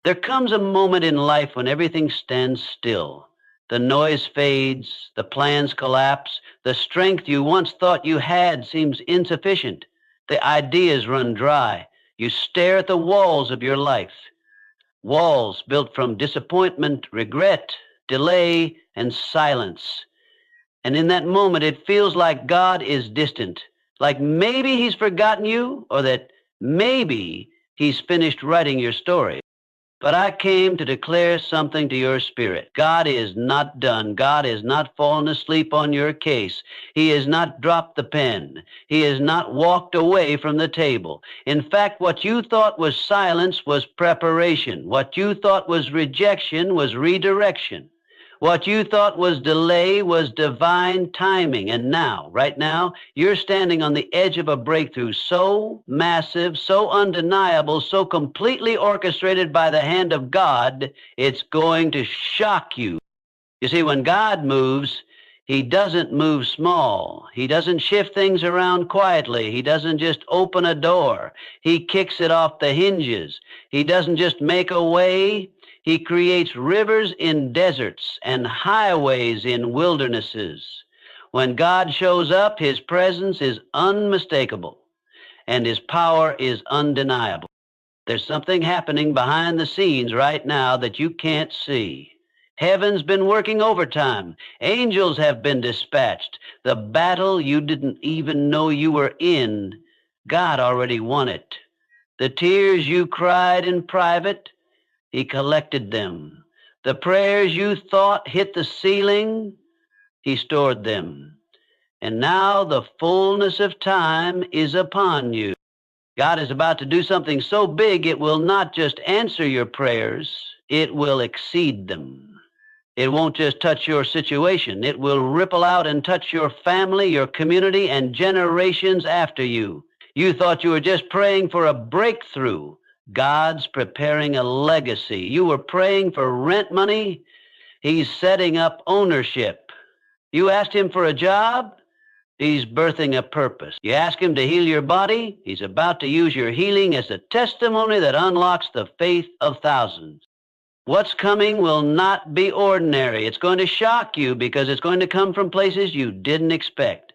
There comes a moment in life when everything stands still. The noise fades, the plans collapse, the strength you once thought you had seems insufficient. The ideas run dry. You stare at the walls of your life, walls built from disappointment, regret, delay, and silence. And in that moment, it feels like God is distant, like maybe He's forgotten you, or that maybe He's finished writing your story. But I came to declare something to your spirit. God is not done. God has not fallen asleep on your case. He has not dropped the pen. He has not walked away from the table. In fact, what you thought was silence was preparation. What you thought was rejection was redirection. What you thought was delay was divine timing. And now, right now, you're standing on the edge of a breakthrough so massive, so undeniable, so completely orchestrated by the hand of God, it's going to shock you. You see, when God moves, He doesn't move small. He doesn't shift things around quietly. He doesn't just open a door. He kicks it off the hinges. He doesn't just make a way. He creates rivers in deserts and highways in wildernesses. When God shows up, His presence is unmistakable and His power is undeniable. There's something happening behind the scenes right now that you can't see. Heaven's been working overtime. Angels have been dispatched. The battle you didn't even know you were in, God already won it. The tears you cried in private, He collected them. The prayers you thought hit the ceiling, He stored them. And now the fullness of time is upon you. God is about to do something so big it will not just answer your prayers, it will exceed them. It won't just touch your situation. It will ripple out and touch your family, your community, and generations after you. You thought you were just praying for a breakthrough. God's preparing a legacy. You were praying for rent money. He's setting up ownership. You asked Him for a job. He's birthing a purpose. You ask Him to heal your body. He's about to use your healing as a testimony that unlocks the faith of thousands. What's coming will not be ordinary. It's going to shock you because it's going to come from places you didn't expect.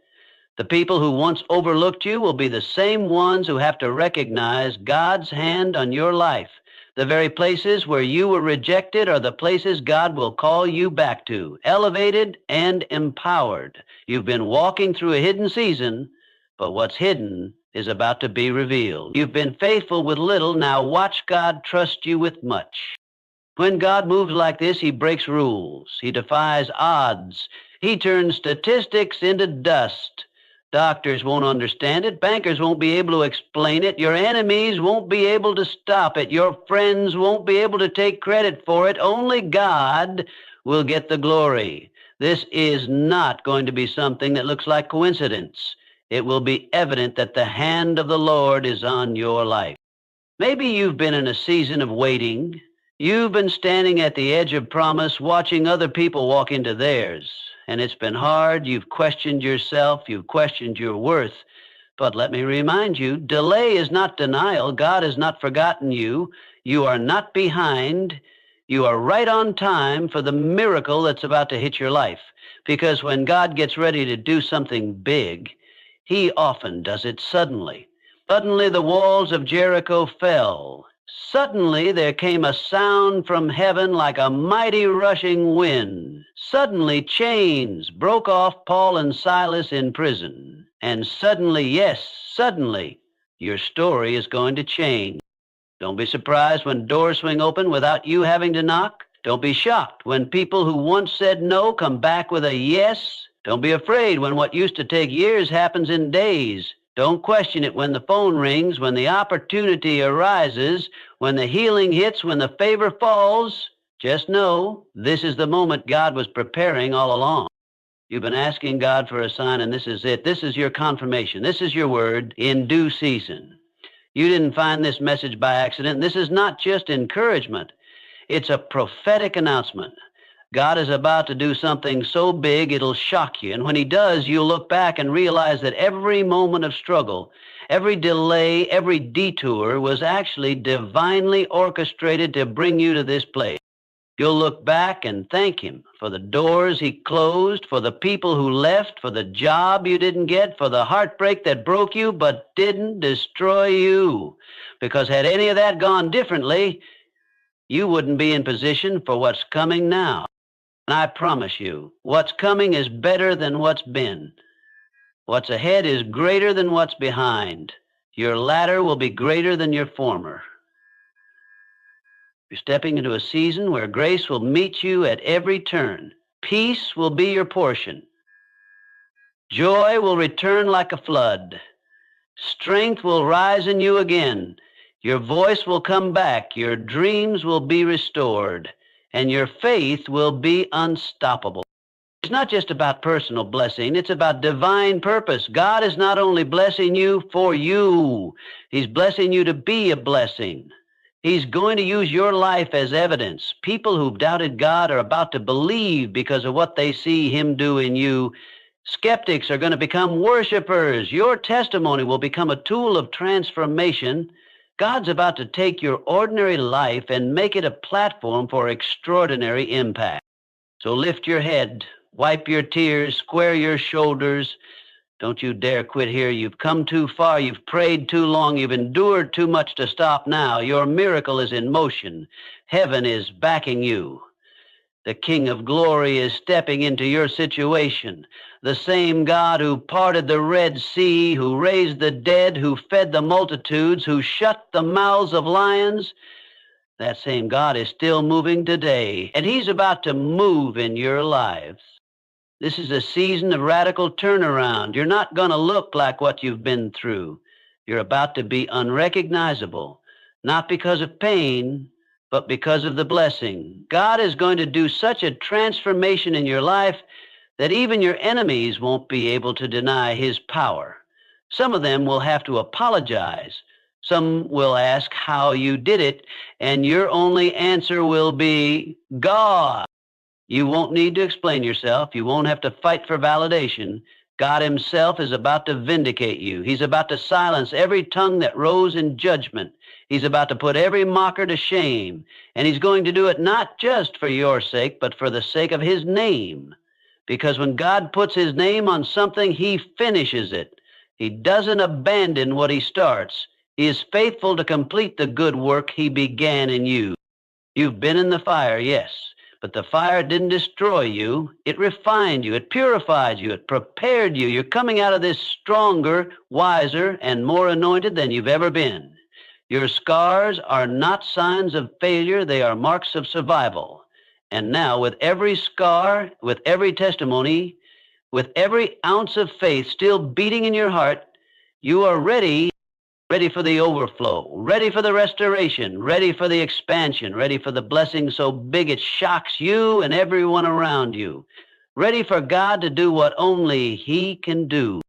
The people who once overlooked you will be the same ones who have to recognize God's hand on your life. The very places where you were rejected are the places God will call you back to, elevated and empowered. You've been walking through a hidden season, but what's hidden is about to be revealed. You've been faithful with little, now watch God trust you with much. When God moves like this, He breaks rules. He defies odds. He turns statistics into dust. Doctors won't understand it. Bankers won't be able to explain it. Your enemies won't be able to stop it. Your friends won't be able to take credit for it. Only God will get the glory. This is not going to be something that looks like coincidence. It will be evident that the hand of the Lord is on your life. Maybe you've been in a season of waiting. You've been standing at the edge of promise, watching other people walk into theirs. And it's been hard. You've questioned yourself. You've questioned your worth. But let me remind you, delay is not denial. God has not forgotten you. You are not behind. You are right on time for the miracle that's about to hit your life. Because when God gets ready to do something big, He often does it suddenly. Suddenly the walls of Jericho fell. Suddenly there came a sound from heaven like a mighty rushing wind. Suddenly chains broke off Paul and Silas in prison. And suddenly, yes, suddenly, your story is going to change. Don't be surprised when doors swing open without you having to knock. Don't be shocked when people who once said no come back with a yes. Don't be afraid when what used to take years happens in days. Don't question it when the phone rings, when the opportunity arises, when the healing hits, when the favor falls. Just know this is the moment God was preparing all along. You've been asking God for a sign, and this is it. This is your confirmation. This is your word in due season. You didn't find this message by accident. This is not just encouragement. It's a prophetic announcement. God is about to do something so big it'll shock you. And when he does, you'll look back and realize that every moment of struggle, every delay, every detour was actually divinely orchestrated to bring you to this place. You'll look back and thank him for the doors he closed, for the people who left, for the job you didn't get, for the heartbreak that broke you but didn't destroy you. Because had any of that gone differently, you wouldn't be in position for what's coming now. And I promise you, what's coming is better than what's been. What's ahead is greater than what's behind. Your latter will be greater than your former. You're stepping into a season where grace will meet you at every turn. Peace will be your portion. Joy will return like a flood. Strength will rise in you again. Your voice will come back. Your dreams will be restored. And your faith will be unstoppable. It's not just about personal blessing. It's about divine purpose. God is not only blessing you for you. He's blessing you to be a blessing. He's going to use your life as evidence. People who've doubted God are about to believe because of what they see him do in you. Skeptics are going to become worshipers. Your testimony will become a tool of transformation. God's about to take your ordinary life and make it a platform for extraordinary impact. So lift your head, wipe your tears, square your shoulders. Don't you dare quit here. You've come too far. You've prayed too long. You've endured too much to stop now. Your miracle is in motion. Heaven is backing you. The King of Glory is stepping into your situation. The same God who parted the Red Sea, who raised the dead, who fed the multitudes, who shut the mouths of lions, that same God is still moving today, and he's about to move in your lives. This is a season of radical turnaround. You're not going to look like what you've been through. You're about to be unrecognizable, not because of pain, but because of the blessing. God is going to do such a transformation in your life that even your enemies won't be able to deny his power. Some of them will have to apologize. Some will ask how you did it, and your only answer will be God. You won't need to explain yourself. You won't have to fight for validation. God himself is about to vindicate you. He's about to silence every tongue that rose in judgment. He's about to put every mocker to shame. And he's going to do it not just for your sake, but for the sake of his name. Because when God puts his name on something, he finishes it. He doesn't abandon what he starts. He is faithful to complete the good work he began in you. You've been in the fire, yes. But the fire didn't destroy you. It refined you. It purified you. It prepared you. You're coming out of this stronger, wiser, and more anointed than you've ever been. Your scars are not signs of failure. They are marks of survival. And now, with every scar, with every testimony, with every ounce of faith still beating in your heart, you are ready for the overflow, ready for the restoration, ready for the expansion, ready for the blessing so big it shocks you and everyone around you, ready for God to do what only he can do.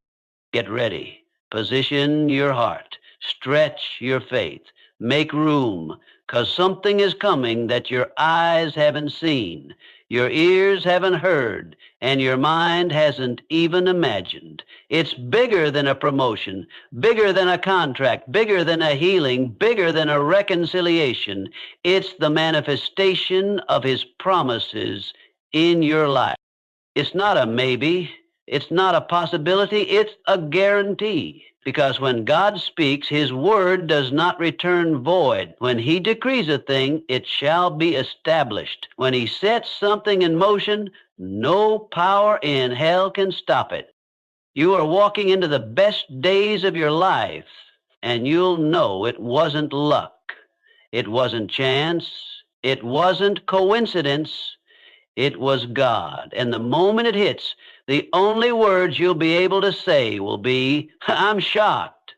Get ready. Position your heart. Stretch your faith. Make room, because something is coming that your eyes haven't seen, your ears haven't heard, and your mind hasn't even imagined. It's bigger than a promotion, bigger than a contract, bigger than a healing, bigger than a reconciliation. It's the manifestation of his promises in your life. It's not a maybe. It's not a possibility. It's a guarantee. Because when God speaks, his word does not return void. When he decrees a thing, it shall be established. When he sets something in motion, no power in hell can stop it. You are walking into the best days of your life, and you'll know it wasn't luck. It wasn't chance. It wasn't coincidence. It was God. And the moment it hits, the only words you'll be able to say will be, I'm shocked,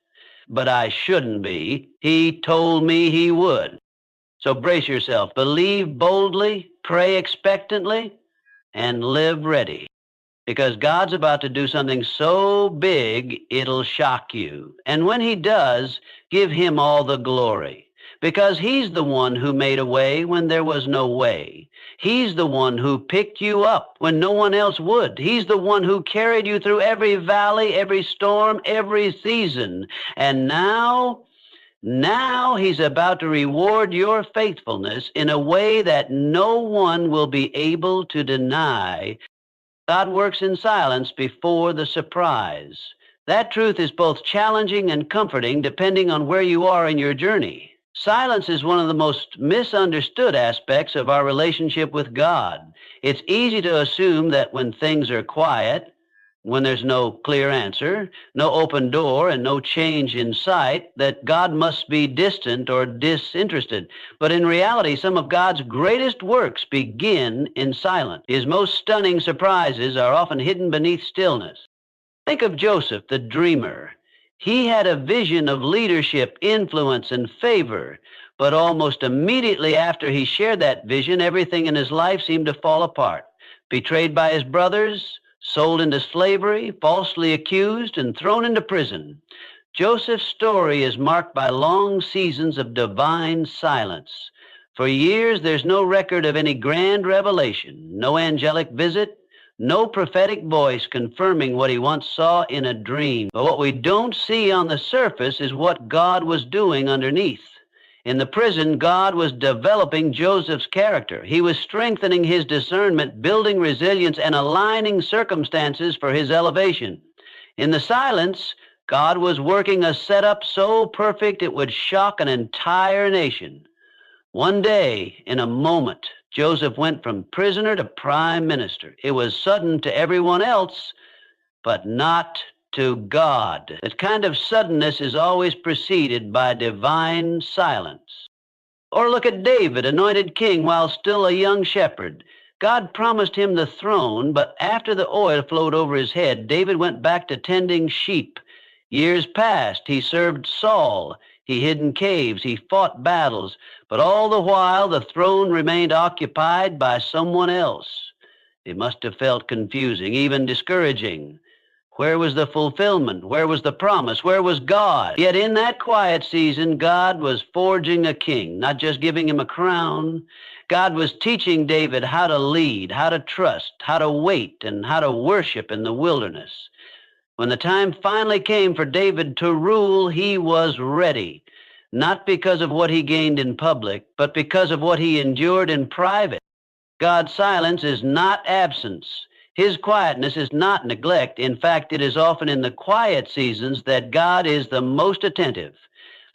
but I shouldn't be. He told me he would. So brace yourself. Believe boldly, pray expectantly, and live ready. Because God's about to do something so big, it'll shock you. And when he does, give him all the glory. Because he's the one who made a way when there was no way. He's the one who picked you up when no one else would. He's the one who carried you through every valley, every storm, every season. And now he's about to reward your faithfulness in a way that no one will be able to deny. God works in silence before the surprise. That truth is both challenging and comforting depending on where you are in your journey. Silence is one of the most misunderstood aspects of our relationship with God. It's easy to assume that when things are quiet, when there's no clear answer, no open door, and no change in sight, that God must be distant or disinterested. But in reality, some of God's greatest works begin in silence. His most stunning surprises are often hidden beneath stillness. Think of Joseph, the dreamer. He had a vision of leadership, influence, and favor, but almost immediately after he shared that vision, everything in his life seemed to fall apart. Betrayed by his brothers, sold into slavery, falsely accused, and thrown into prison. Joseph's story is marked by long seasons of divine silence. For years, there's no record of any grand revelation, no angelic visit, no prophetic voice confirming what he once saw in a dream. But what we don't see on the surface is what God was doing underneath. In the prison, God was developing Joseph's character. He was strengthening his discernment, building resilience, and aligning circumstances for his elevation. In the silence, God was working a setup so perfect it would shock an entire nation. One day, in a moment, Joseph went from prisoner to prime minister. It was sudden to everyone else, but not to God. That kind of suddenness is always preceded by divine silence. Or look at David, anointed king while still a young shepherd. God promised him the throne, but after the oil flowed over his head, David went back to tending sheep. Years passed. He served Saul. He hid in caves. He fought battles. But all the while, the throne remained occupied by someone else. It must have felt confusing, even discouraging. Where was the fulfillment? Where was the promise? Where was God? Yet in that quiet season, God was forging a king, not just giving him a crown. God was teaching David how to lead, how to trust, how to wait, and how to worship in the wilderness. When the time finally came for David to rule, he was ready, not because of what he gained in public, but because of what he endured in private. God's silence is not absence. His quietness is not neglect. In fact, it is often in the quiet seasons that God is the most attentive.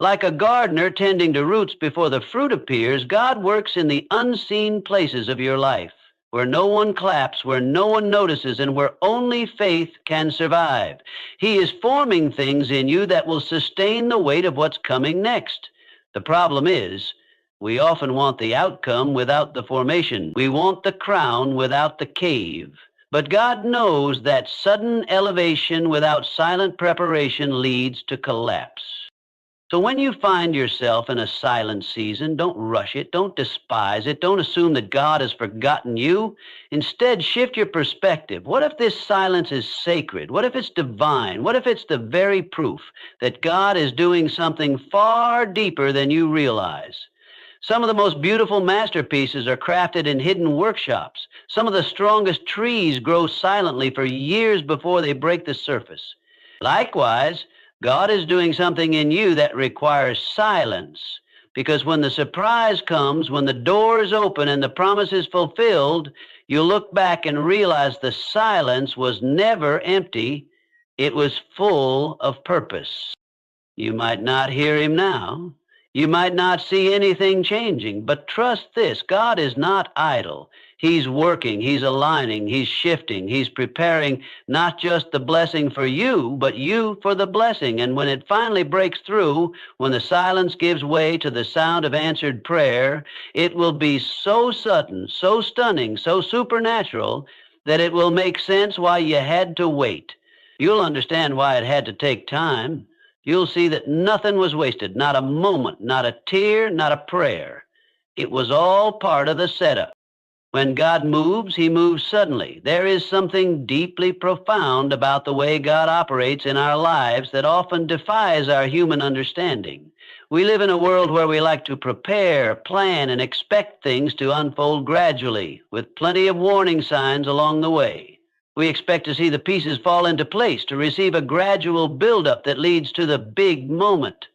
Like a gardener tending to roots before the fruit appears, God works in the unseen places of your life, where no one claps, where no one notices, and where only faith can survive. He is forming things in you that will sustain the weight of what's coming next. The problem is, we often want the outcome without the formation. We want the crown without the cave. But God knows that sudden elevation without silent preparation leads to collapse. So when you find yourself in a silent season, don't rush it, don't despise it, don't assume that God has forgotten you. Instead, shift your perspective. What if this silence is sacred? What if it's divine? What if it's the very proof that God is doing something far deeper than you realize? Some of the most beautiful masterpieces are crafted in hidden workshops. Some of the strongest trees grow silently for years before they break the surface. Likewise, God is doing something in you that requires silence, because when the surprise comes, when the door is open and the promise is fulfilled, you look back and realize the silence was never empty. It was full of purpose. You might not hear him now. You might not see anything changing, but trust this, God is not idle. He's working, he's aligning, he's shifting, he's preparing not just the blessing for you, but you for the blessing. And when it finally breaks through, when the silence gives way to the sound of answered prayer, it will be so sudden, so stunning, so supernatural that it will make sense why you had to wait. You'll understand why it had to take time. You'll see that nothing was wasted, not a moment, not a tear, not a prayer. It was all part of the setup. When God moves, he moves suddenly. There is something deeply profound about the way God operates in our lives that often defies our human understanding. We live in a world where we like to prepare, plan, and expect things to unfold gradually, with plenty of warning signs along the way. We expect to see the pieces fall into place, to receive a gradual buildup that leads to the big moment.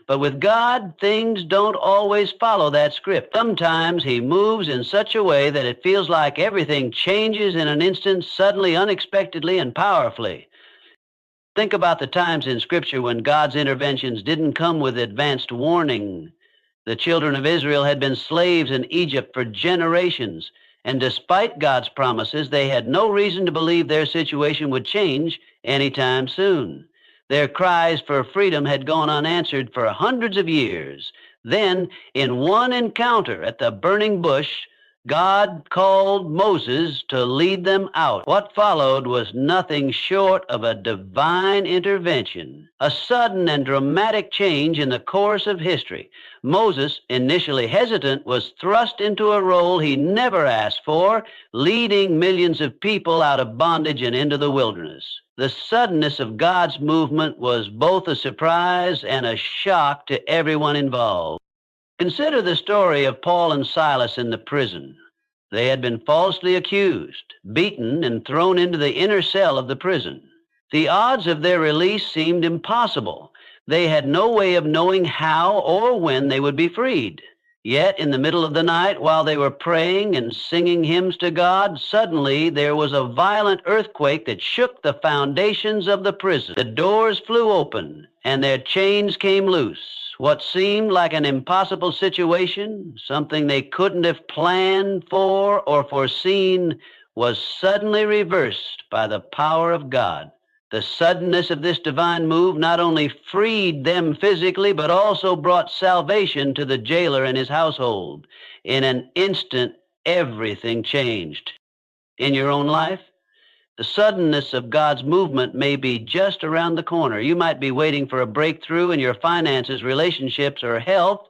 But with God, things don't always follow that script. Sometimes he moves in such a way that it feels like everything changes in an instant, suddenly, unexpectedly, and powerfully. Think about the times in Scripture when God's interventions didn't come with advanced warning. The children of Israel had been slaves in Egypt for generations, and despite God's promises, they had no reason to believe their situation would change anytime soon. Their cries for freedom had gone unanswered for hundreds of years. Then, in one encounter at the burning bush, God called Moses to lead them out. What followed was nothing short of a divine intervention, a sudden and dramatic change in the course of history. Moses, initially hesitant, was thrust into a role he never asked for, leading millions of people out of bondage and into the wilderness. The suddenness of God's movement was both a surprise and a shock to everyone involved. Consider the story of Paul and Silas in the prison. They had been falsely accused, beaten, and thrown into the inner cell of the prison. The odds of their release seemed impossible. They had no way of knowing how or when they would be freed. Yet, in the middle of the night, while they were praying and singing hymns to God, suddenly there was a violent earthquake that shook the foundations of the prison. The doors flew open, and their chains came loose. What seemed like an impossible situation, something they couldn't have planned for or foreseen, was suddenly reversed by the power of God. The suddenness of this divine move not only freed them physically, but also brought salvation to the jailer and his household. In an instant, everything changed. In your own life, the suddenness of God's movement may be just around the corner. You might be waiting for a breakthrough in your finances, relationships, or health,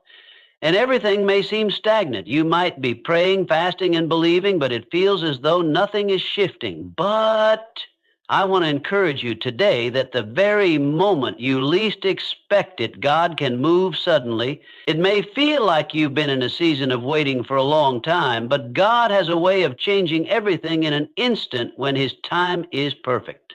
and everything may seem stagnant. You might be praying, fasting, and believing, but it feels as though nothing is shifting. But I want to encourage you today that the very moment you least expect it, God can move suddenly. It may feel like you've been in a season of waiting for a long time, but God has a way of changing everything in an instant when his time is perfect.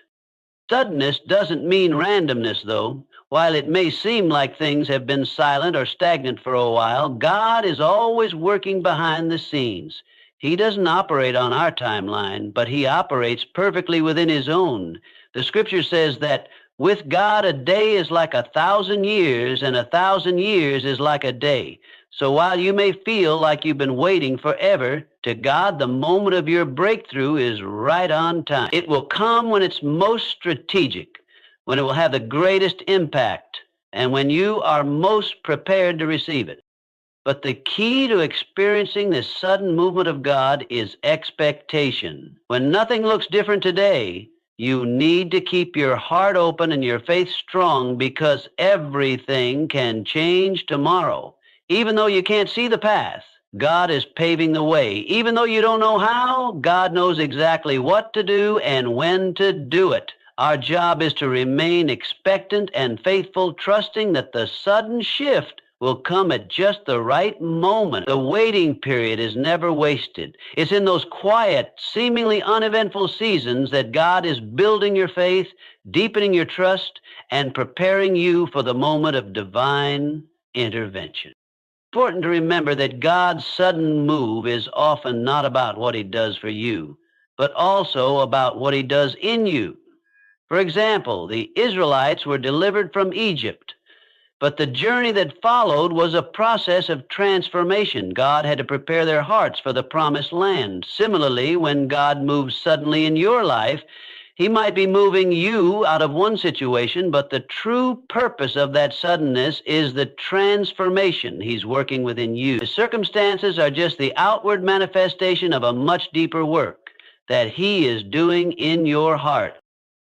Suddenness doesn't mean randomness, though. While it may seem like things have been silent or stagnant for a while, God is always working behind the scenes. He doesn't operate on our timeline, but he operates perfectly within his own. The scripture says that with God, a day is like 1,000 years, and 1,000 years is like a day. So while you may feel like you've been waiting forever, to God, the moment of your breakthrough is right on time. It will come when it's most strategic, when it will have the greatest impact, and when you are most prepared to receive it. But the key to experiencing this sudden movement of God is expectation. When nothing looks different today, you need to keep your heart open and your faith strong, because everything can change tomorrow. Even though you can't see the path, God is paving the way. Even though you don't know how, God knows exactly what to do and when to do it. Our job is to remain expectant and faithful, trusting that the sudden shift will come at just the right moment. The waiting period is never wasted. It's in those quiet, seemingly uneventful seasons that God is building your faith, deepening your trust, and preparing you for the moment of divine intervention. It's important to remember that God's sudden move is often not about what he does for you, but also about what he does in you. For example, the Israelites were delivered from Egypt, but the journey that followed was a process of transformation. God had to prepare their hearts for the promised land. Similarly, when God moves suddenly in your life, he might be moving you out of one situation, but the true purpose of that suddenness is the transformation he's working within you. The circumstances are just the outward manifestation of a much deeper work that he is doing in your heart.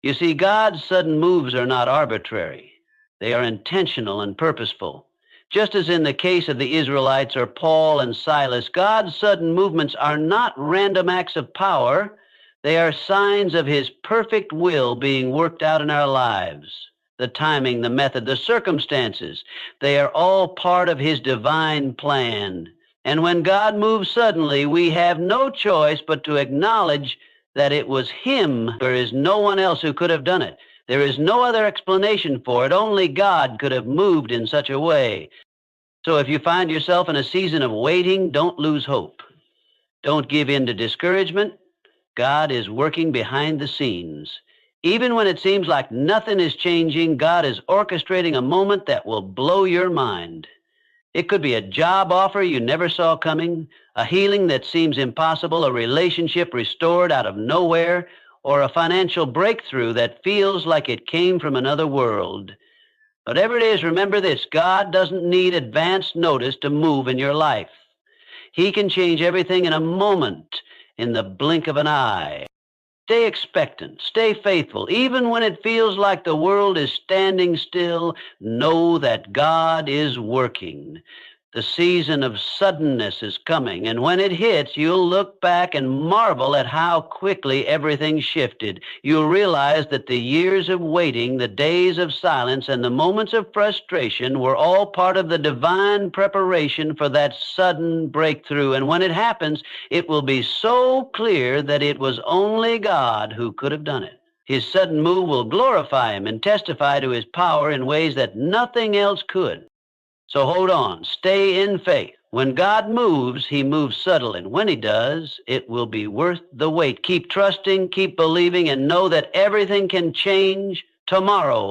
You see, God's sudden moves are not arbitrary. They are intentional and purposeful. Just as in the case of the Israelites or Paul and Silas, God's sudden movements are not random acts of power. They are signs of his perfect will being worked out in our lives. The timing, the method, the circumstances, they are all part of his divine plan. And when God moves suddenly, we have no choice but to acknowledge that it was him. There is no one else who could have done it. There is no other explanation for it. Only God could have moved in such a way. So if you find yourself in a season of waiting, don't lose hope. Don't give in to discouragement. God is working behind the scenes. Even when it seems like nothing is changing, God is orchestrating a moment that will blow your mind. It could be a job offer you never saw coming, a healing that seems impossible, a relationship restored out of nowhere, or a financial breakthrough that feels like it came from another world. Whatever it is, remember this: God doesn't need advance notice to move in your life. He can change everything in a moment, in the blink of an eye. Stay expectant, stay faithful. Even when it feels like the world is standing still, know that God is working. The season of suddenness is coming, and when it hits, you'll look back and marvel at how quickly everything shifted. You'll realize that the years of waiting, the days of silence, and the moments of frustration were all part of the divine preparation for that sudden breakthrough. And when it happens, it will be so clear that it was only God who could have done it. His sudden move will glorify him and testify to his power in ways that nothing else could. So hold on, stay in faith. When God moves, he moves subtly. And when he does, it will be worth the wait. Keep trusting, keep believing, and know that everything can change tomorrow.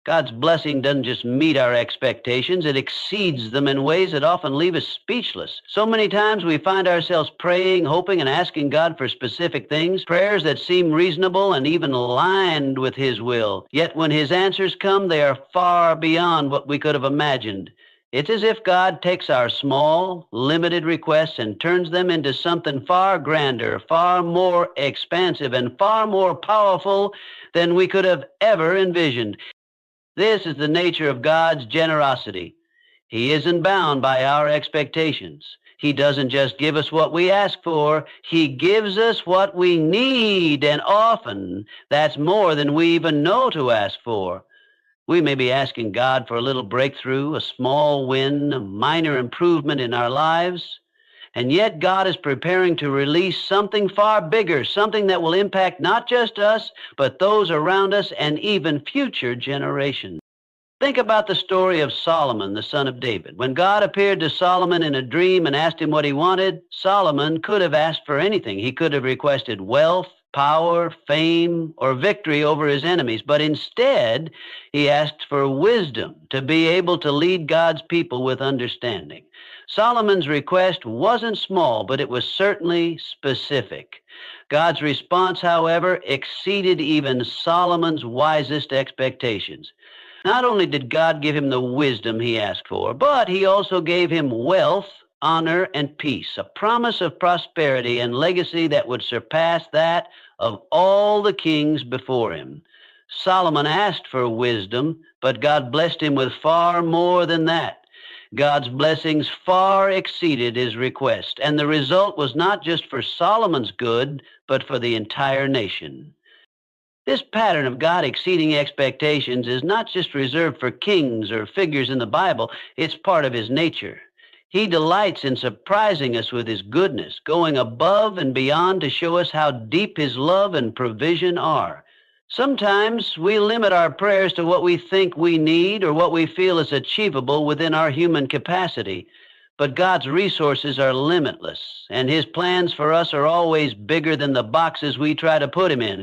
God's blessing doesn't just meet our expectations, it exceeds them in ways that often leave us speechless. So many times we find ourselves praying, hoping, and asking God for specific things, prayers that seem reasonable and even aligned with his will. Yet when his answers come, they are far beyond what we could have imagined. It's as if God takes our small, limited requests and turns them into something far grander, far more expansive, and far more powerful than we could have ever envisioned. This is the nature of God's generosity. He isn't bound by our expectations. He doesn't just give us what we ask for. He gives us what we need, and often that's more than we even know to ask for. We may be asking God for a little breakthrough, a small win, a minor improvement in our lives, and yet God is preparing to release something far bigger, something that will impact not just us, but those around us and even future generations. Think about the story of Solomon, the son of David. When God appeared to Solomon in a dream and asked him what he wanted, Solomon could have asked for anything. He could have requested wealth, power, fame, or victory over his enemies, but instead he asked for wisdom to be able to lead God's people with understanding. Solomon's request wasn't small, but it was certainly specific. God's response, however, exceeded even Solomon's wisest expectations. Not only did God give him the wisdom he asked for, but he also gave him wealth, honor, and peace, a promise of prosperity and legacy that would surpass that of all the kings before him. Solomon asked for wisdom, but God blessed him with far more than that. God's blessings far exceeded his request, and the result was not just for Solomon's good, but for the entire nation. This pattern of God exceeding expectations is not just reserved for kings or figures in the Bible, it's part of his nature. He delights in surprising us with his goodness, going above and beyond to show us how deep his love and provision are. Sometimes we limit our prayers to what we think we need or what we feel is achievable within our human capacity. But God's resources are limitless, and his plans for us are always bigger than the boxes we try to put him in.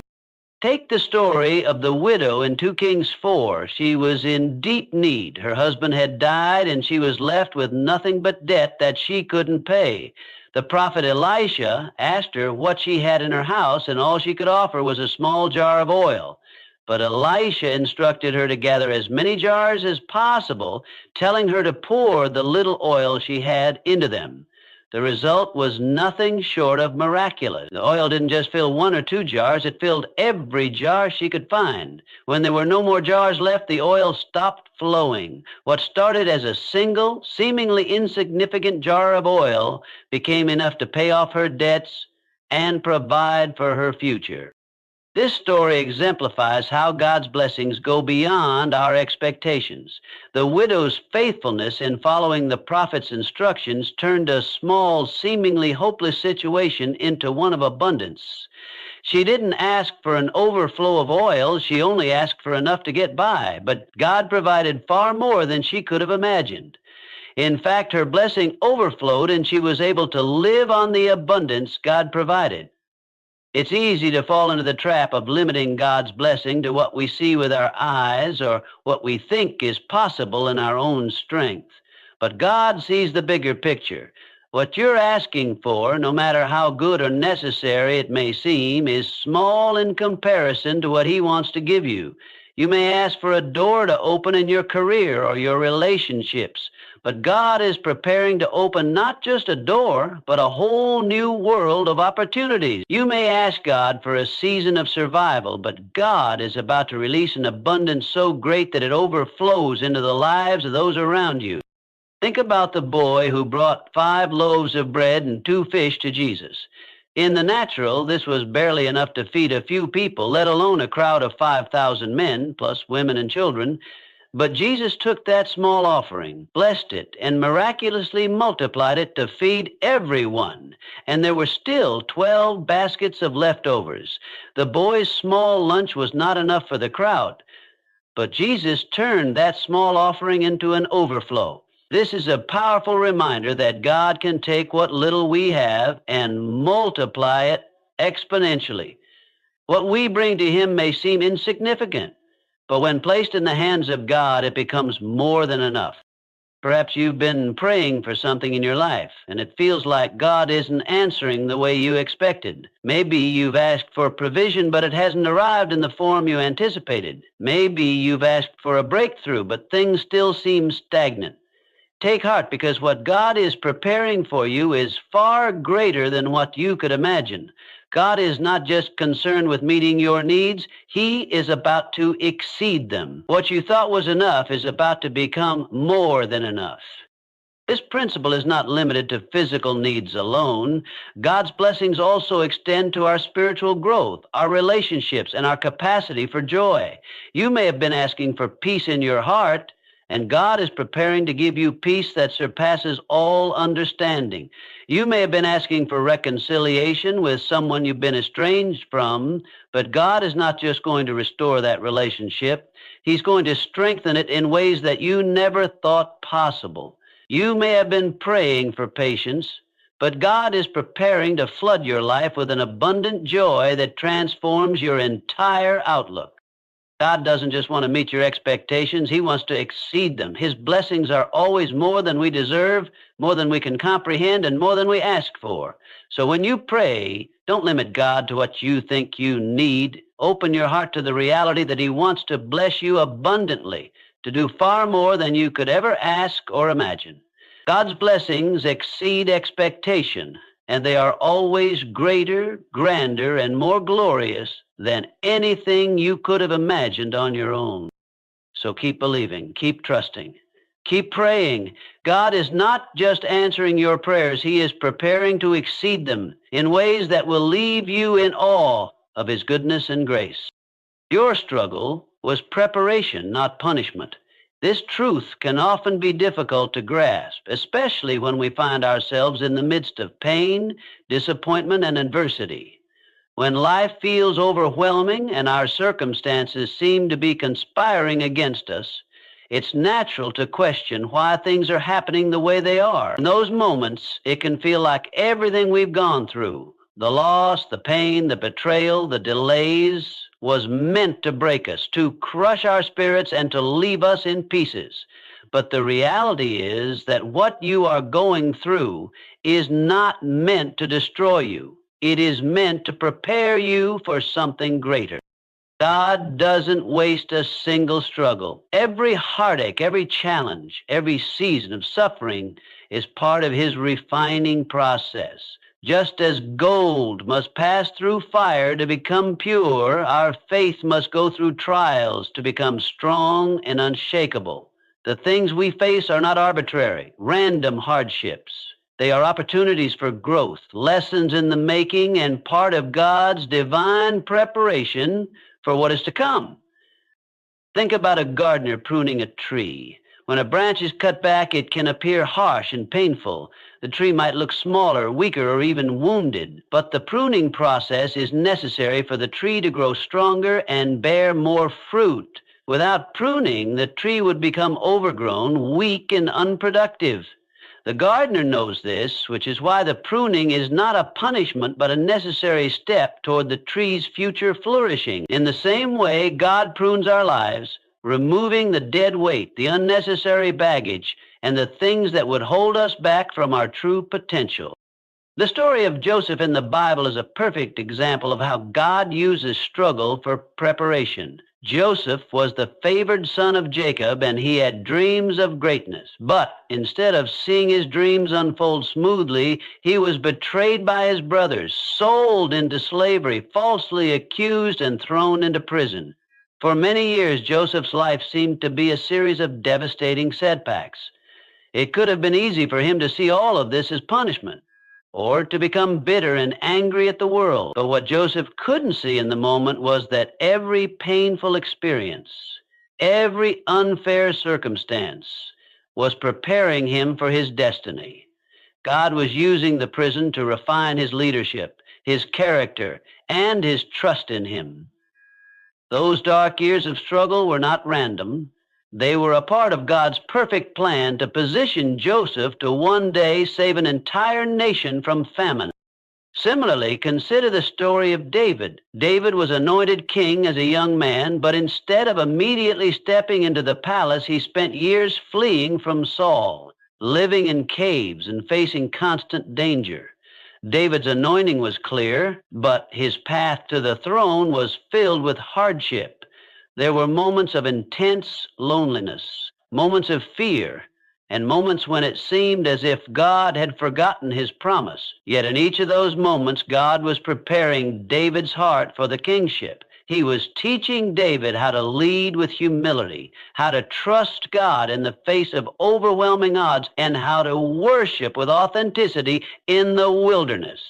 Take the story of the widow in 2 Kings 4. She was in deep need. Her husband had died, and she was left with nothing but debt that she couldn't pay. The prophet Elisha asked her what she had in her house, and all she could offer was a small jar of oil. But Elisha instructed her to gather as many jars as possible, telling her to pour the little oil she had into them. The result was nothing short of miraculous. The oil didn't just fill one or two jars, it filled every jar she could find. When there were no more jars left, the oil stopped flowing. What started as a single, seemingly insignificant jar of oil became enough to pay off her debts and provide for her future. This story exemplifies how God's blessings go beyond our expectations. The widow's faithfulness in following the prophet's instructions turned a small, seemingly hopeless situation into one of abundance. She didn't ask for an overflow of oil, she only asked for enough to get by, but God provided far more than she could have imagined. In fact, her blessing overflowed and she was able to live on the abundance God provided. It's easy to fall into the trap of limiting God's blessing to what we see with our eyes or what we think is possible in our own strength. But God sees the bigger picture. What you're asking for, no matter how good or necessary it may seem, is small in comparison to what He wants to give you. You may ask for a door to open in your career or your relationships, but God is preparing to open not just a door, but a whole new world of opportunities. You may ask God for a season of survival, but God is about to release an abundance so great that it overflows into the lives of those around you. Think about the boy who brought 5 loaves of bread and 2 fish to Jesus. In the natural, this was barely enough to feed a few people, let alone a crowd of 5,000 men, plus women and children. But Jesus took that small offering, blessed it, and miraculously multiplied it to feed everyone. And there were still 12 baskets of leftovers. The boy's small lunch was not enough for the crowd, but Jesus turned that small offering into an overflow. This is a powerful reminder that God can take what little we have and multiply it exponentially. What we bring to Him may seem insignificant, but when placed in the hands of God, it becomes more than enough. Perhaps you've been praying for something in your life, and it feels like God isn't answering the way you expected. Maybe you've asked for provision, but it hasn't arrived in the form you anticipated. Maybe you've asked for a breakthrough, but things still seem stagnant. Take heart, because what God is preparing for you is far greater than what you could imagine. God is not just concerned with meeting your needs, He is about to exceed them. What you thought was enough is about to become more than enough. This principle is not limited to physical needs alone. God's blessings also extend to our spiritual growth, our relationships, and our capacity for joy. You may have been asking for peace in your heart, and God is preparing to give you peace that surpasses all understanding. You may have been asking for reconciliation with someone you've been estranged from, but God is not just going to restore that relationship. He's going to strengthen it in ways that you never thought possible. You may have been praying for patience, but God is preparing to flood your life with an abundant joy that transforms your entire outlook. God doesn't just want to meet your expectations, He wants to exceed them. His blessings are always more than we deserve, more than we can comprehend, and more than we ask for. So when you pray, don't limit God to what you think you need. Open your heart to the reality that He wants to bless you abundantly, to do far more than you could ever ask or imagine. God's blessings exceed expectation, and they are always greater, grander, and more glorious than anything you could have imagined on your own. So keep believing, keep trusting, keep praying. God is not just answering your prayers, He is preparing to exceed them in ways that will leave you in awe of His goodness and grace. Your struggle was preparation, not punishment. This truth can often be difficult to grasp, especially when we find ourselves in the midst of pain, disappointment, and adversity. When life feels overwhelming and our circumstances seem to be conspiring against us, it's natural to question why things are happening the way they are. In those moments, it can feel like everything we've gone through, the loss, the pain, the betrayal, the delays, was meant to break us, to crush our spirits, and to leave us in pieces. But the reality is that what you are going through is not meant to destroy you. It is meant to prepare you for something greater. God doesn't waste a single struggle. Every heartache, every challenge, every season of suffering is part of his refining process. Just as gold must pass through fire to become pure, our faith must go through trials to become strong and unshakable. The things we face are not arbitrary, random hardships. They are opportunities for growth, lessons in the making, and part of God's divine preparation for what is to come. Think about a gardener pruning a tree. When a branch is cut back, it can appear harsh and painful. The tree might look smaller, weaker, or even wounded, but the pruning process is necessary for the tree to grow stronger and bear more fruit. Without pruning, the tree would become overgrown, weak, and unproductive. The gardener knows this, which is why the pruning is not a punishment, but a necessary step toward the tree's future flourishing. In the same way, God prunes our lives, removing the dead weight, the unnecessary baggage, and the things that would hold us back from our true potential. The story of Joseph in the Bible is a perfect example of how God uses struggle for preparation. Joseph was the favored son of Jacob, and he had dreams of greatness. But instead of seeing his dreams unfold smoothly, he was betrayed by his brothers, sold into slavery, falsely accused, and thrown into prison. For many years, Joseph's life seemed to be a series of devastating setbacks. It could have been easy for him to see all of this as punishment, or to become bitter and angry at the world. But what Joseph couldn't see in the moment was that every painful experience, every unfair circumstance was preparing him for his destiny. God was using the prison to refine his leadership, his character, and his trust in him. Those dark years of struggle were not random. They were a part of God's perfect plan to position Joseph to one day save an entire nation from famine. Similarly, consider the story of David. David was anointed king as a young man, but instead of immediately stepping into the palace, he spent years fleeing from Saul, living in caves and facing constant danger. David's anointing was clear, but his path to the throne was filled with hardship. There were moments of intense loneliness, moments of fear, and moments when it seemed as if God had forgotten his promise. Yet in each of those moments, God was preparing David's heart for the kingship. He was teaching David how to lead with humility, how to trust God in the face of overwhelming odds, and how to worship with authenticity in the wilderness.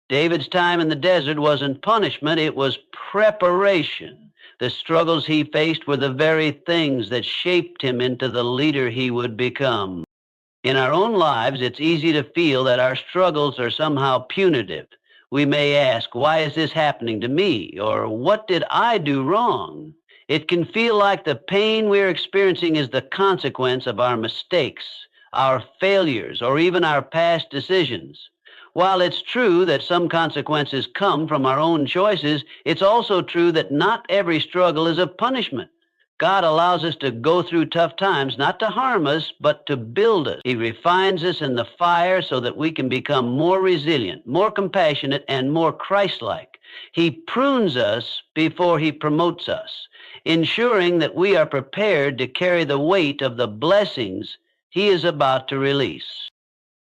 David's time in the desert wasn't punishment, it was preparation. The struggles he faced were the very things that shaped him into the leader he would become. In our own lives, it's easy to feel that our struggles are somehow punitive. We may ask, why is this happening to me? Or what did I do wrong? It can feel like the pain we're experiencing is the consequence of our mistakes, our failures, or even our past decisions. While it's true that some consequences come from our own choices, it's also true that not every struggle is a punishment. God allows us to go through tough times, not to harm us, but to build us. He refines us in the fire so that we can become more resilient, more compassionate, and more Christ-like. He prunes us before he promotes us, ensuring that we are prepared to carry the weight of the blessings he is about to release.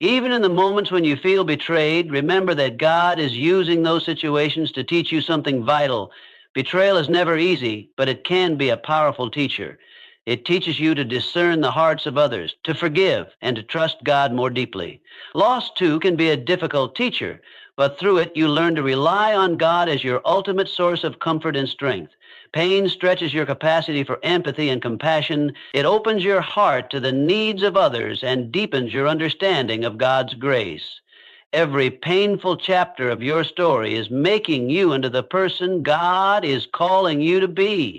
Even in the moments when you feel betrayed, remember that God is using those situations to teach you something vital. Betrayal is never easy, but it can be a powerful teacher. It teaches you to discern the hearts of others, to forgive, and to trust God more deeply. Loss, too, can be a difficult teacher, but through it you learn to rely on God as your ultimate source of comfort and strength. Pain stretches your capacity for empathy and compassion. It opens your heart to the needs of others and deepens your understanding of God's grace. Every painful chapter of your story is making you into the person God is calling you to be.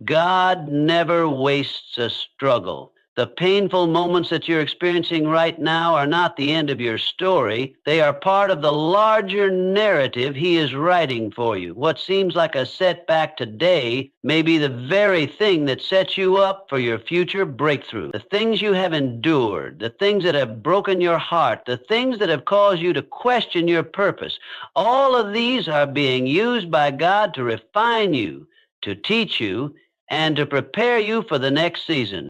God never wastes a struggle. The painful moments that you're experiencing right now are not the end of your story. They are part of the larger narrative he is writing for you. What seems like a setback today may be the very thing that sets you up for your future breakthrough. The things you have endured, the things that have broken your heart, the things that have caused you to question your purpose, all of these are being used by God to refine you, to teach you, and to prepare you for the next season.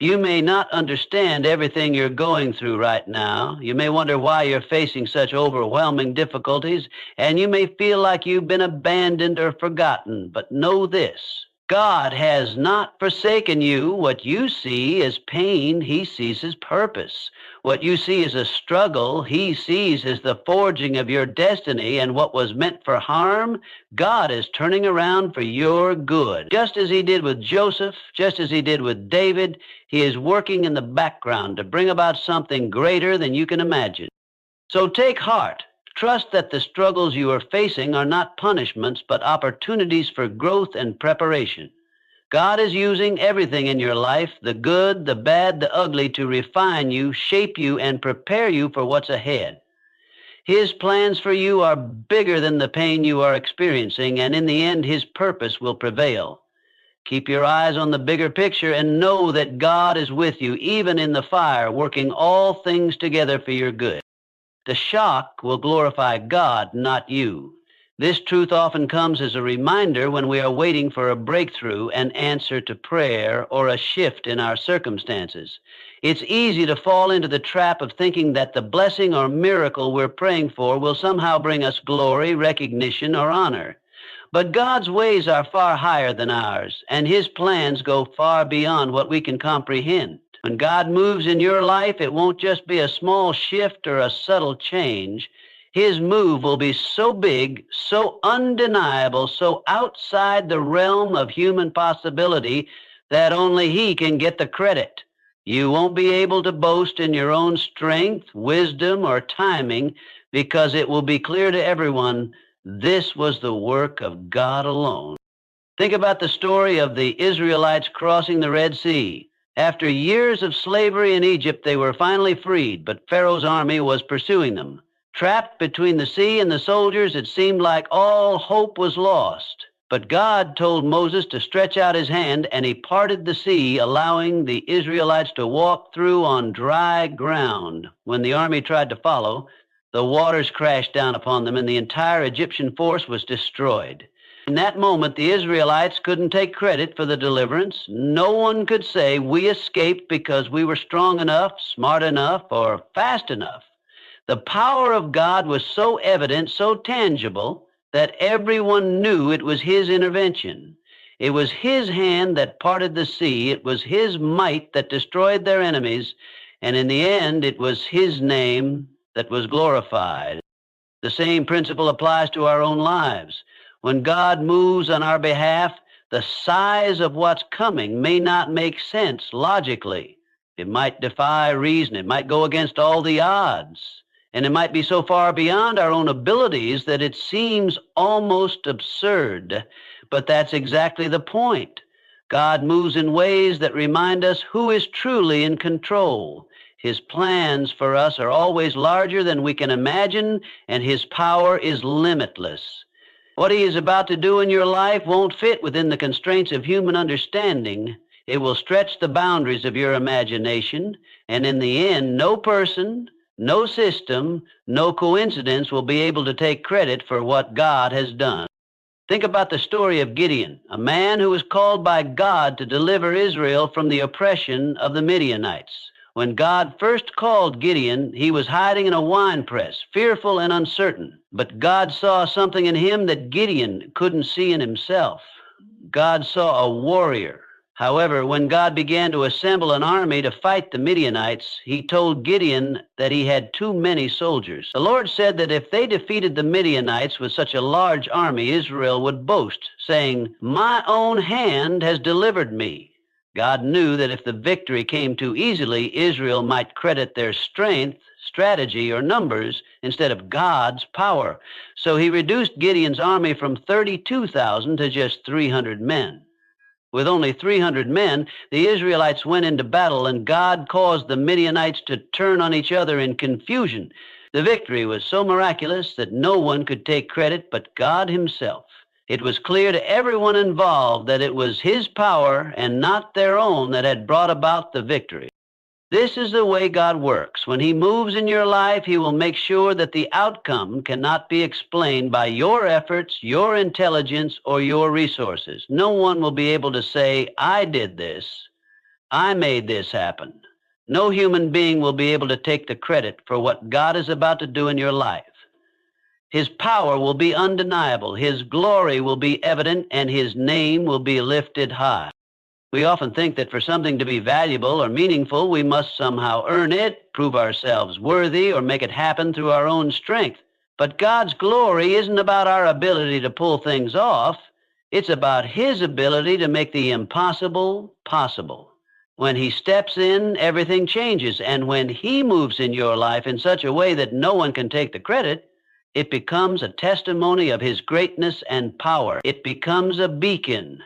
You may not understand everything you're going through right now. You may wonder why you're facing such overwhelming difficulties, and you may feel like you've been abandoned or forgotten. But know this: God has not forsaken you. What you see as pain, He sees as purpose. What you see as a struggle, He sees as the forging of your destiny, and what was meant for harm, God is turning around for your good. Just as He did with Joseph, just as He did with David, He is working in the background to bring about something greater than you can imagine. So take heart. Trust that the struggles you are facing are not punishments, but opportunities for growth and preparation. God is using everything in your life, the good, the bad, the ugly, to refine you, shape you, and prepare you for what's ahead. His plans for you are bigger than the pain you are experiencing, and in the end, His purpose will prevail. Keep your eyes on the bigger picture and know that God is with you, even in the fire, working all things together for your good. The shock will glorify God, not you. This truth often comes as a reminder when we are waiting for a breakthrough, an answer to prayer, or a shift in our circumstances. It's easy to fall into the trap of thinking that the blessing or miracle we're praying for will somehow bring us glory, recognition, or honor. But God's ways are far higher than ours, and His plans go far beyond what we can comprehend. When God moves in your life, it won't just be a small shift or a subtle change. His move will be so big, so undeniable, so outside the realm of human possibility that only He can get the credit. You won't be able to boast in your own strength, wisdom, or timing, because it will be clear to everyone this was the work of God alone. Think about the story of the Israelites crossing the Red Sea. After years of slavery in Egypt, they were finally freed, but Pharaoh's army was pursuing them. Trapped between the sea and the soldiers, it seemed like all hope was lost. But God told Moses to stretch out His hand, and He parted the sea, allowing the Israelites to walk through on dry ground. When the army tried to follow, the waters crashed down upon them, and the entire Egyptian force was destroyed. In that moment, the Israelites couldn't take credit for the deliverance. No one could say we escaped because we were strong enough, smart enough, or fast enough. The power of God was so evident, so tangible, that everyone knew it was His intervention. It was His hand that parted the sea. It was His might that destroyed their enemies. And in the end, it was His name that was glorified. The same principle applies to our own lives. When God moves on our behalf, the size of what's coming may not make sense logically. It might defy reason. It might go against all the odds. And it might be so far beyond our own abilities that it seems almost absurd. But that's exactly the point. God moves in ways that remind us who is truly in control. His plans for us are always larger than we can imagine, and His power is limitless. What He is about to do in your life won't fit within the constraints of human understanding. It will stretch the boundaries of your imagination, and in the end, no person, no system, no coincidence will be able to take credit for what God has done. Think about the story of Gideon, a man who was called by God to deliver Israel from the oppression of the Midianites. When God first called Gideon, he was hiding in a wine press, fearful and uncertain. But God saw something in him that Gideon couldn't see in himself. God saw a warrior. However, when God began to assemble an army to fight the Midianites, He told Gideon that he had too many soldiers. The Lord said that if they defeated the Midianites with such a large army, Israel would boast, saying, "My own hand has delivered me." God knew that if the victory came too easily, Israel might credit their strength, strategy, or numbers instead of God's power. So He reduced Gideon's army from 32,000 to just 300 men. With only 300 men, the Israelites went into battle, and God caused the Midianites to turn on each other in confusion. The victory was so miraculous that no one could take credit but God Himself. It was clear to everyone involved that it was His power and not their own that had brought about the victory. This is the way God works. When He moves in your life, He will make sure that the outcome cannot be explained by your efforts, your intelligence, or your resources. No one will be able to say, "I did this." I made this happen. No human being will be able to take the credit for what God is about to do in your life. His power will be undeniable, His glory will be evident, and His name will be lifted high. We often think that for something to be valuable or meaningful, we must somehow earn it, prove ourselves worthy, or make it happen through our own strength. But God's glory isn't about our ability to pull things off. It's about His ability to make the impossible possible. When He steps in, everything changes. And when He moves in your life in such a way that no one can take the credit, it becomes a testimony of His greatness and power. It becomes a beacon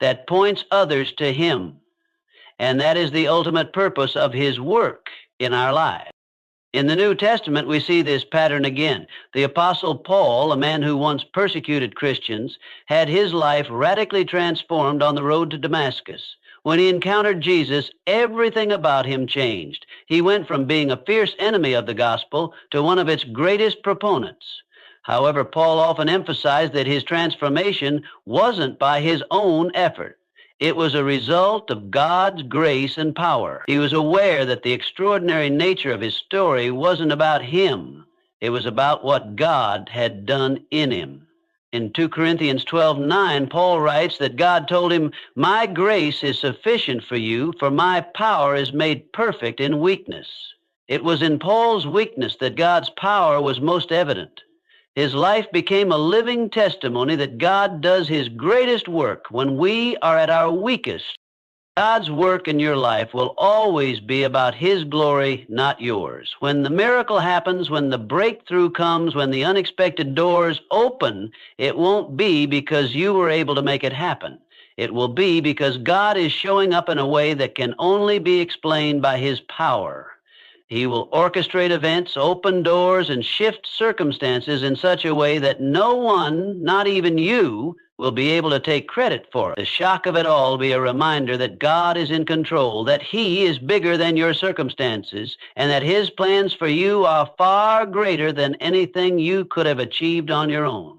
that points others to Him. And that is the ultimate purpose of His work in our lives. In the New Testament, we see this pattern again. The Apostle Paul, a man who once persecuted Christians, had his life radically transformed on the road to Damascus. When he encountered Jesus, everything about him changed. He went from being a fierce enemy of the gospel to one of its greatest proponents. However, Paul often emphasized that his transformation wasn't by his own effort. It was a result of God's grace and power. He was aware that the extraordinary nature of his story wasn't about him. It was about what God had done in him. In 2 Corinthians 12:9, Paul writes that God told him, "My grace is sufficient for you, for my power is made perfect in weakness." It was in Paul's weakness that God's power was most evident. His life became a living testimony that God does His greatest work when we are at our weakest. God's work in your life will always be about His glory, not yours. When the miracle happens, when the breakthrough comes, when the unexpected doors open, it won't be because you were able to make it happen. It will be because God is showing up in a way that can only be explained by His power. He will orchestrate events, open doors, and shift circumstances in such a way that no one, not even you, will be able to take credit for it. The shock of it all will be a reminder that God is in control, that He is bigger than your circumstances, and that His plans for you are far greater than anything you could have achieved on your own.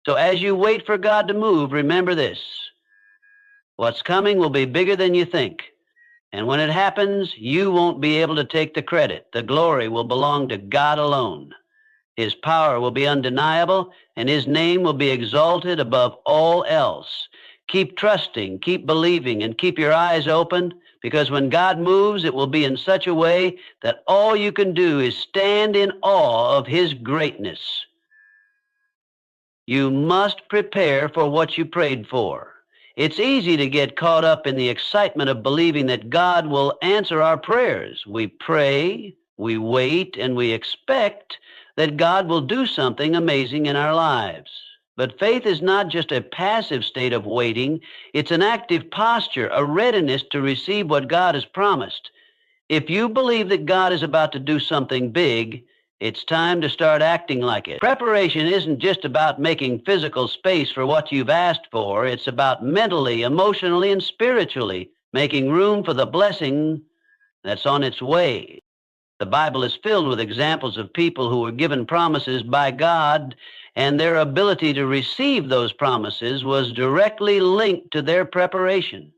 So as you wait for God to move, remember this: what's coming will be bigger than you think. And when it happens, you won't be able to take the credit. The glory will belong to God alone. His power will be undeniable, and His name will be exalted above all else. Keep trusting, keep believing, and keep your eyes open, because when God moves, it will be in such a way that all you can do is stand in awe of His greatness. You must prepare for what you prayed for. It's easy to get caught up in the excitement of believing that God will answer our prayers. We pray, we wait, and we expect that God will do something amazing in our lives. But faith is not just a passive state of waiting. It's an active posture, a readiness to receive what God has promised. If you believe that God is about to do something big, it's time to start acting like it. Preparation isn't just about making physical space for what you've asked for. It's about mentally, emotionally, and spiritually making room for the blessing that's on its way. The Bible is filled with examples of people who were given promises by God, and their ability to receive those promises was directly linked to their preparation.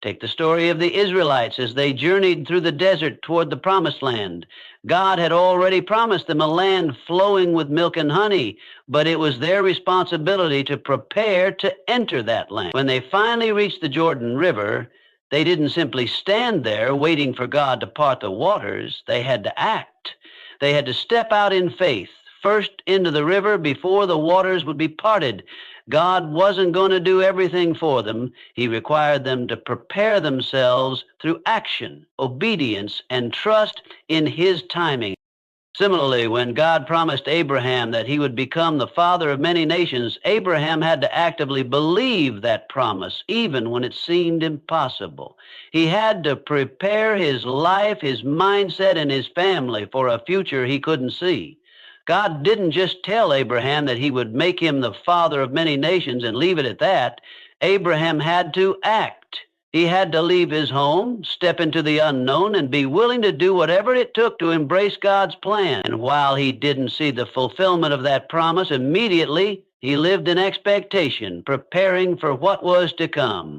Take the story of the Israelites as they journeyed through the desert toward the promised land. God had already promised them a land flowing with milk and honey, but it was their responsibility to prepare to enter that land. When they finally reached the Jordan River, they didn't simply stand there waiting for God to part the waters. They had to act. They had to step out in faith, first into the river before the waters would be parted. God wasn't going to do everything for them. He required them to prepare themselves through action, obedience, and trust in His timing. Similarly, when God promised Abraham that he would become the father of many nations, Abraham had to actively believe that promise, even when it seemed impossible. He had to prepare his life, his mindset, and his family for a future he couldn't see. God didn't just tell Abraham that He would make him the father of many nations and leave it at that. Abraham had to act. He had to leave his home, step into the unknown, and be willing to do whatever it took to embrace God's plan. And while he didn't see the fulfillment of that promise immediately, he lived in expectation, preparing for what was to come.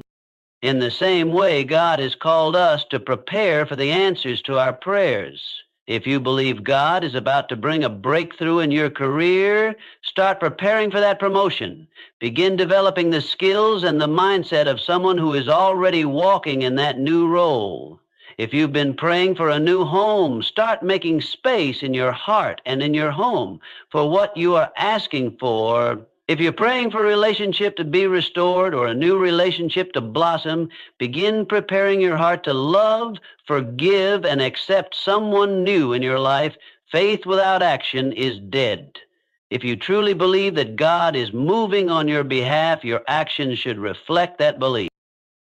In the same way, God has called us to prepare for the answers to our prayers. If you believe God is about to bring a breakthrough in your career, start preparing for that promotion. Begin developing the skills and the mindset of someone who is already walking in that new role. If you've been praying for a new home, start making space in your heart and in your home for what you are asking for. If you're praying for a relationship to be restored or a new relationship to blossom, begin preparing your heart to love, forgive, and accept someone new in your life. Faith without action is dead. If you truly believe that God is moving on your behalf, your actions should reflect that belief.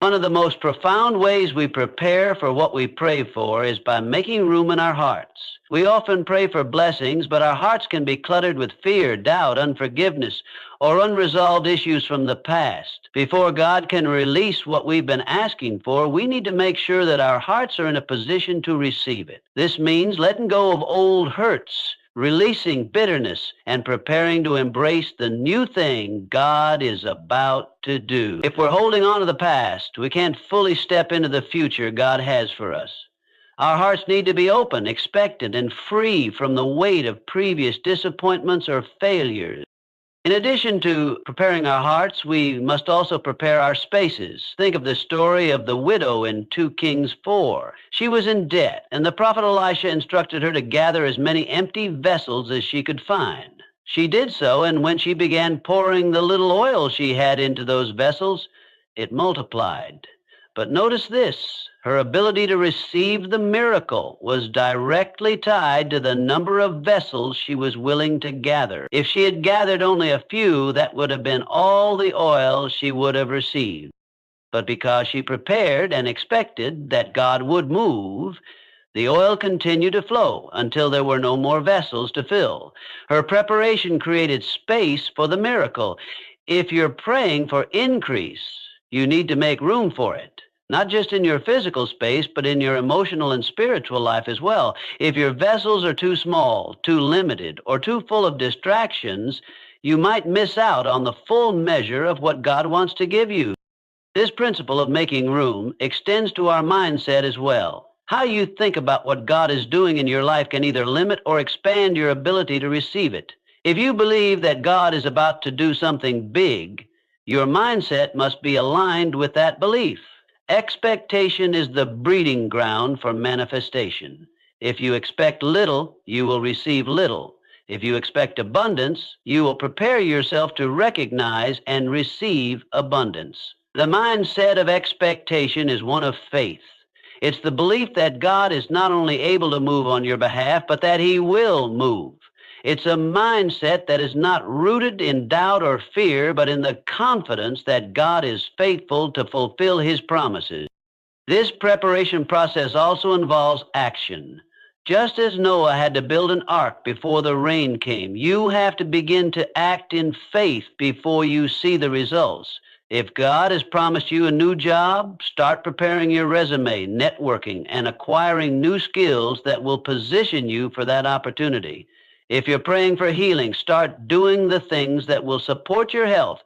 One of the most profound ways we prepare for what we pray for is by making room in our hearts. We often pray for blessings, but our hearts can be cluttered with fear, doubt, unforgiveness, or unresolved issues from the past. Before God can release what we've been asking for, we need to make sure that our hearts are in a position to receive it. This means letting go of old hurts, releasing bitterness, and preparing to embrace the new thing God is about to do. If we're holding on to the past, we can't fully step into the future God has for us. Our hearts need to be open, expectant, and free from the weight of previous disappointments or failures. In addition to preparing our hearts, we must also prepare our spaces. Think of the story of the widow in 2 Kings 4. She was in debt, and the prophet Elisha instructed her to gather as many empty vessels as she could find. She did so, and when she began pouring the little oil she had into those vessels, it multiplied. But notice this. Her ability to receive the miracle was directly tied to the number of vessels she was willing to gather. If she had gathered only a few, that would have been all the oil she would have received. But because she prepared and expected that God would move, the oil continued to flow until there were no more vessels to fill. Her preparation created space for the miracle. If you're praying for increase, you need to make room for it. Not just in your physical space, but in your emotional and spiritual life as well. If your vessels are too small, too limited, or too full of distractions, you might miss out on the full measure of what God wants to give you. This principle of making room extends to our mindset as well. How you think about what God is doing in your life can either limit or expand your ability to receive it. If you believe that God is about to do something big, your mindset must be aligned with that belief. Expectation is the breeding ground for manifestation. If you expect little, you will receive little. If you expect abundance, you will prepare yourself to recognize and receive abundance. The mindset of expectation is one of faith. It's the belief that God is not only able to move on your behalf, but that He will move. It's a mindset that is not rooted in doubt or fear, but in the confidence that God is faithful to fulfill His promises. This preparation process also involves action. Just as Noah had to build an ark before the rain came, you have to begin to act in faith before you see the results. If God has promised you a new job, start preparing your resume, networking, and acquiring new skills that will position you for that opportunity. If you're praying for healing, start doing the things that will support your health.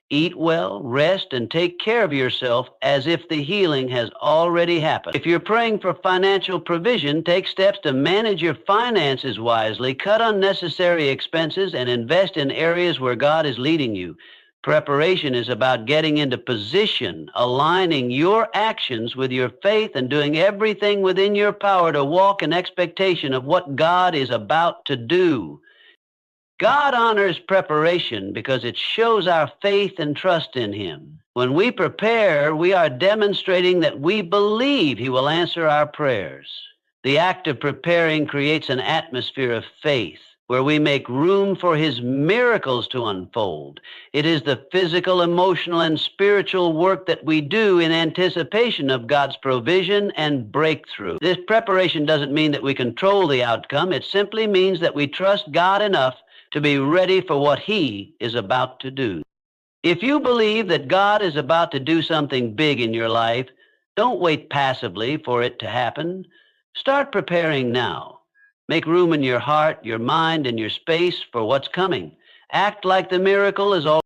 Eat well, rest, and take care of yourself as if the healing has already happened. If you're praying for financial provision, take steps to manage your finances wisely, cut unnecessary expenses, and invest in areas where God is leading you. Preparation is about getting into position, aligning your actions with your faith, and doing everything within your power to walk in expectation of what God is about to do. God honors preparation because it shows our faith and trust in Him. When we prepare, we are demonstrating that we believe He will answer our prayers. The act of preparing creates an atmosphere of faith, where we make room for His miracles to unfold. It is the physical, emotional, and spiritual work that we do in anticipation of God's provision and breakthrough. This preparation doesn't mean that we control the outcome. It simply means that we trust God enough to be ready for what He is about to do. If you believe that God is about to do something big in your life, don't wait passively for it to happen. Start preparing now. Make room in your heart, your mind, and your space for what's coming. Act like the miracle is already